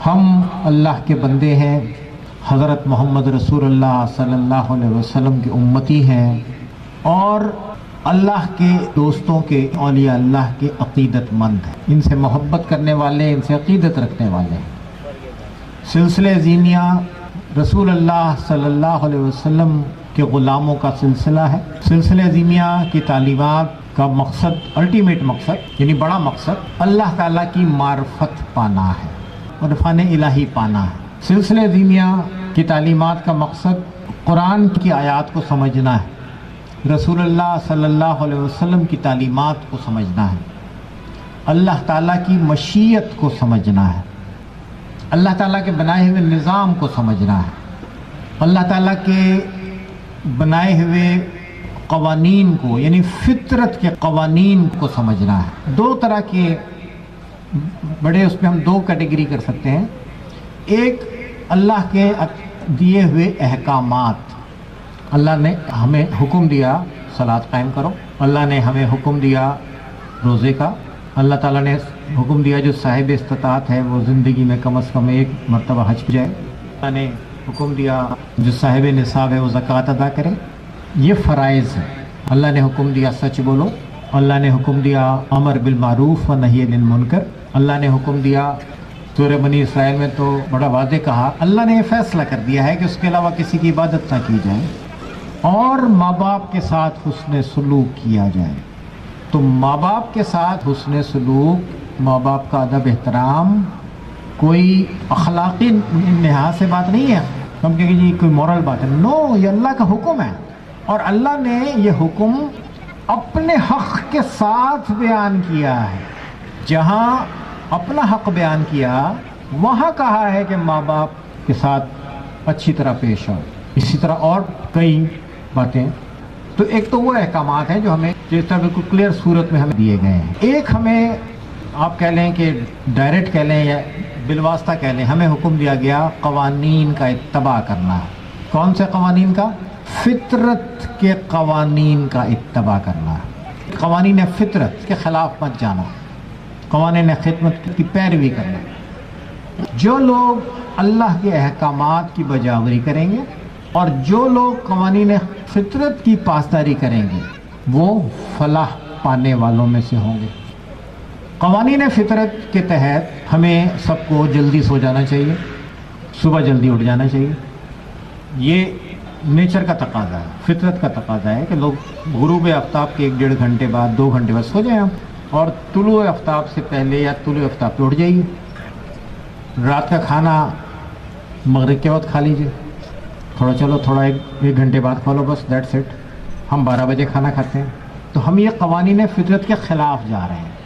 ہم اللہ کے بندے ہیں، حضرت محمد رسول اللہ صلی اللہ علیہ وسلم کی امتی ہیں، اور اللہ کے دوستوں کے، اولیاء اللہ کے عقیدت مند ہیں، ان سے محبت کرنے والے، ان سے عقیدت رکھنے والے ہیں۔ سلسلہ ازینیہ رسول اللہ صلی اللہ علیہ وسلم کے غلاموں کا سلسلہ ہے۔ سلسلہ ازینیہ کی تعلیمات کا مقصد، الٹیمیٹ مقصد یعنی بڑا مقصد، اللہ تعالیٰ کی معرفت پانا ہے، عرفان الہی پانا ہے۔ سلسلہ ازینیہ کی تعلیمات کا مقصد قرآن کی آیات کو سمجھنا ہے، رسول اللہ صلی اللہ علیہ وسلم کی تعلیمات کو سمجھنا ہے، اللہ تعالیٰ کی مشیت کو سمجھنا ہے، اللہ تعالیٰ کے بنائے ہوئے نظام کو سمجھنا ہے، اللہ تعالیٰ کے بنائے ہوئے قوانین کو یعنی فطرت کے قوانین کو سمجھنا ہے۔ دو طرح کے بڑے، اس میں ہم دو کیٹیگری کر سکتے ہیں۔ ایک اللہ کے دیے ہوئے احکامات، اللہ نے ہمیں حکم دیا صلاۃ قائم کرو، اللہ نے ہمیں حکم دیا روزے کا، اللہ تعالیٰ نے حکم دیا جو صاحب استطاعت ہے وہ زندگی میں کم از کم ایک مرتبہ حج پہ جائے، اللہ نے حکم دیا جو صاحب نصاب ہے وہ زکوٰۃ ادا کرے، یہ فرائض ہے۔ اللہ نے حکم دیا سچ بولو، اللہ نے حکم دیا امر بالمعروف و نہی عن المنکر، اللہ نے حکم دیا سورہ بنی اسرائیل میں تو بڑا واضح کہا، اللہ نے یہ فیصلہ کر دیا ہے کہ اس کے علاوہ کسی کی عبادت نہ کی جائے، اور ماں باپ کے ساتھ حسن سلوک کیا جائے۔ تو ماں باپ کے ساتھ حسن سلوک، ماں باپ کا ادب احترام، کوئی اخلاقی لحاظ سے بات نہیں ہے، ہم کہیں جی کوئی مورل بات ہے، نو، یہ اللہ کا حکم ہے، اور اللہ نے یہ حکم اپنے حق کے ساتھ بیان کیا ہے۔ جہاں اپنا حق بیان کیا وہاں کہا ہے کہ ماں باپ کے ساتھ اچھی طرح پیش آؤ۔ اسی طرح اور کئی باتیں، تو ایک تو وہ احکامات ہیں جو ہمیں جس طرح بالکل کلیئر صورت میں ہمیں دیے گئے ہیں۔ ایک ہمیں آپ کہہ لیں کہ ڈائریکٹ کہہ لیں یا بالواسطہ کہہ لیں، ہمیں حکم دیا گیا قوانین کا اتباع کرنا ہے۔ کون سے قوانین کا؟ فطرت کے قوانین کا اتباع کرنا ہے۔ قوانین فطرت کے خلاف مت جانا، قوانین خدمت کی پیروی کرنا۔ جو لوگ اللہ کے احکامات کی بجاوری کریں گے اور جو لوگ قوانین فطرت کی پاسداری کریں گے وہ فلاح پانے والوں میں سے ہوں گے۔ قوانین فطرت کے تحت ہمیں سب کو جلدی سو جانا چاہیے، صبح جلدی اٹھ جانا چاہیے، یہ نیچر کا تقاضا ہے، فطرت کا تقاضا ہے کہ لوگ غروب آفتاب کے 1.5 گھنٹے بعد 2 گھنٹے بعد سو جائیں آپ، اور طلوع آفتاب سے پہلے یا طلوع آفتاب پہ اٹھ جائیے۔ رات کا کھانا مغرب کے وقت کھا لیجیے، تھوڑا ایک گھنٹے بعد کھا لو، بس دیٹس اٹ۔ ہم 12 بجے کھانا کھاتے ہیں، تو ہم یہ قوانین فطرت کے خلاف جا رہے ہیں۔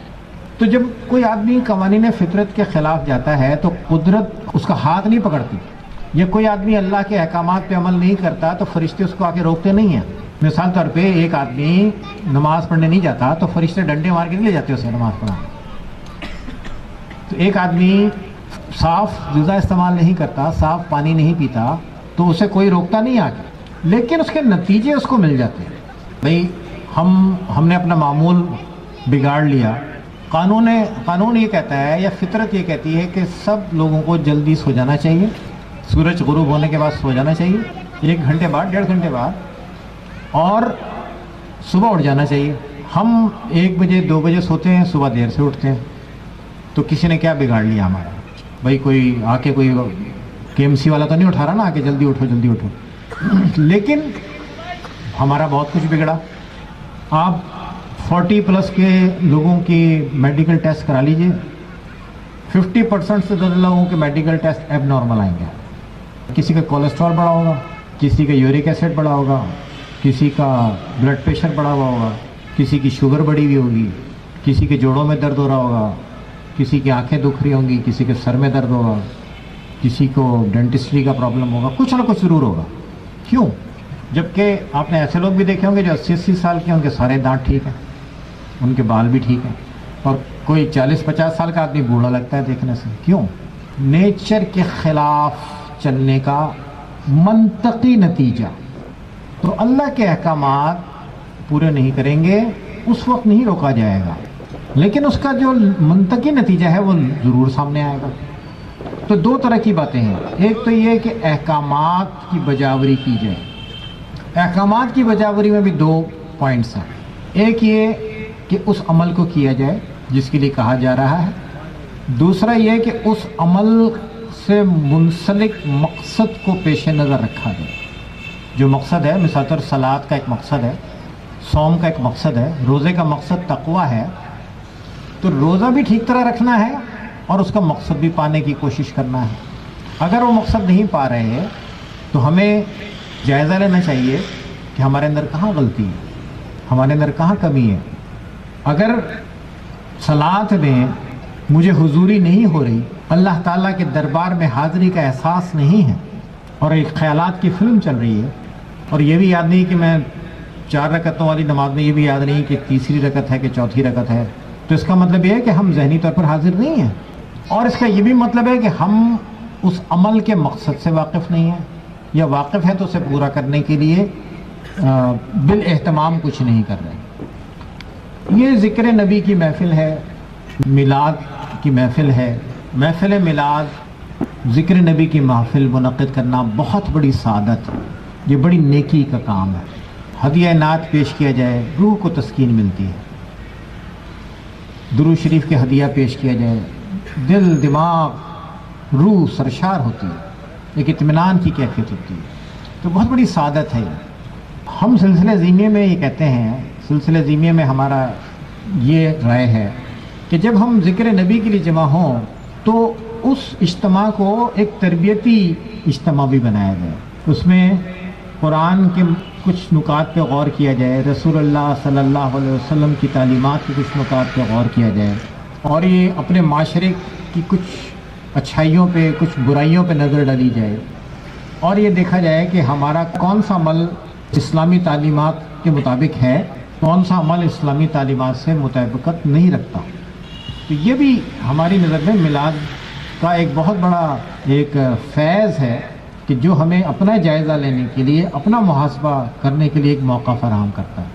تو جب کوئی آدمی قوانین فطرت کے خلاف جاتا ہے تو قدرت اس کا ہاتھ نہیں پکڑتی، یا کوئی آدمی اللہ کے احکامات پہ عمل نہیں کرتا تو فرشتے اس کو آ کے روکتے نہیں ہیں۔ مثال طور پہ ایک آدمی نماز پڑھنے نہیں جاتا تو فرشتے ڈنڈے مار کے نہیں لے جاتے اسے نماز پڑھا۔ تو ایک آدمی صاف غذا استعمال نہیں کرتا، صاف پانی نہیں پیتا، تو اسے کوئی روکتا نہیں آ کے، لیکن اس کے نتیجے اس کو مل جاتے ہیں۔ بھئی ہم نے اپنا معمول بگاڑ لیا، قانون یہ کہتا ہے یا فطرت یہ کہتی ہے کہ سب لوگوں کو جلدی سو جانا چاہیے، سورج غروب ہونے کے بعد سو جانا چاہیے، 1 گھنٹے بعد، 1.5 گھنٹے بعد، اور صبح اٹھ جانا چاہیے۔ ہم 1 بجے 2 بجے سوتے ہیں، صبح دیر سے اٹھتے ہیں، تو کسی نے کیا بگاڑ لیا ہمارا؟ بھائی کوئی آ کے کوئی KMC والا تو نہیں اٹھا رہا نا آ کے جلدی اٹھو جلدی اٹھو، لیکن ہمارا بہت کچھ بگڑا۔ آپ 40+ کے لوگوں کی میڈیکل ٹیسٹ کرا لیجئے، 50% سے زیادہ لوگوں کے میڈیکل ٹیسٹ ایب نارمل آئیں گے۔ کسی کا کولیسٹرول بڑا ہوگا، کسی کا یورک ایسڈ بڑا ہوگا، کسی کا بلڈ پریشر بڑا ہوا ہوگا، کسی کی شوگر بڑی ہوئی ہوگی، کسی کے جوڑوں میں درد ہو رہا ہوگا، کسی کی آنکھیں دکھ رہی ہوں گی، کسی کے سر میں درد ہوگا، کسی کو ڈینٹسٹری کا پرابلم ہوگا، کچھ نہ کچھ ضرور ہوگا۔ کیوں؟ جبکہ آپ نے ایسے لوگ بھی دیکھے ہوں گے جو 80 سال کے، ان کے سارے دانت ٹھیک ہیں، ان کے بال بھی ٹھیک ہیں، اور کوئی 40-50 سال کا آدمی بوڑھا لگتا ہے دیکھنے سے۔ کیوں؟ نیچر کے خلاف چلنے کا منطقی نتیجہ۔ تو اللہ کے احکامات پورے نہیں کریں گے اس وقت نہیں روکا جائے گا، لیکن اس کا جو منطقی نتیجہ ہے وہ ضرور سامنے آئے گا۔ تو دو طرح کی باتیں ہیں. ایک تو یہ کہ احکامات کی بجاوری کی جائے. احکامات کی بجاوری میں بھی دو پوائنٹس ہیں. ایک یہ کہ اس عمل کو کیا جائے جس کے لیے کہا جا رہا ہے. دوسرا یہ کہ اس عمل سے منسلک مقصد کو پیش نظر رکھا جائے. جو مقصد ہے، مثال طور صلاۃ کا ایک مقصد ہے، صوم کا ایک مقصد ہے، روزے کا مقصد تقویٰ ہے، تو روزہ بھی ٹھیک طرح رکھنا ہے اور اس کا مقصد بھی پانے کی کوشش کرنا ہے. اگر وہ مقصد نہیں پا رہے ہیں تو ہمیں جائزہ لینا چاہیے کہ ہمارے اندر کہاں غلطی ہے، ہمارے اندر کہاں کمی ہے. اگر صلاۃ میں مجھے حضوری نہیں ہو رہی، اللہ تعالیٰ کے دربار میں حاضری کا احساس نہیں ہے، اور ایک خیالات کی فلم چل رہی ہے، اور یہ بھی یاد نہیں کہ میں 4 رکعتوں والی نماز میں یہ بھی یاد نہیں کہ تیسری رکعت ہے کہ چوتھی رکعت ہے، تو اس کا مطلب یہ ہے کہ ہم ذہنی طور پر حاضر نہیں ہیں. اور اس کا یہ بھی مطلب ہے کہ ہم اس عمل کے مقصد سے واقف نہیں ہیں، یا واقف ہے تو اسے پورا کرنے کے لیے بالاہتمام کچھ نہیں کر رہے. یہ ذکر نبی کی محفل ہے، میلاد کی محفل ہے. محفل میلاد، ذکر نبی کی محفل منعقد کرنا بہت بڑی سعادت ہے، یہ بڑی نیکی کا کام ہے. ہدیہ نعت پیش کیا جائے، روح کو تسکین ملتی ہے. درود شریف کے ہدیہ پیش کیا جائے، دل، دماغ، روح سرشار ہوتی ہے، ایک اطمینان کی کیفیت ہوتی ہے. تو بہت بڑی سعادت ہے. ہم سلسلہ زیمیہ میں یہ کہتے ہیں، سلسلہ زیمیہ میں ہمارا یہ رائے ہے کہ جب ہم ذکر نبی کے لیے جمع ہوں تو اس اجتماع کو ایک تربیتی اجتماع بھی بنایا جائے. اس میں قرآن کے کچھ نکات پہ غور کیا جائے، رسول اللہ صلی اللہ علیہ وسلم کی تعلیمات کے کچھ نکات پہ غور کیا جائے، اور یہ اپنے معاشرے کی کچھ اچھائیوں پہ، کچھ برائیوں پہ نظر ڈالی جائے، اور یہ دیکھا جائے کہ ہمارا کون سا عمل اسلامی تعلیمات کے مطابق ہے، کون سا عمل اسلامی تعلیمات سے مطابقت نہیں رکھتا. تو یہ بھی ہماری نظر میں میلاد کا ایک بہت بڑا ایک فیض ہے کہ جو ہمیں اپنا جائزہ لینے کے لیے، اپنا محاسبہ کرنے کے لیے ایک موقع فراہم کرتا ہے.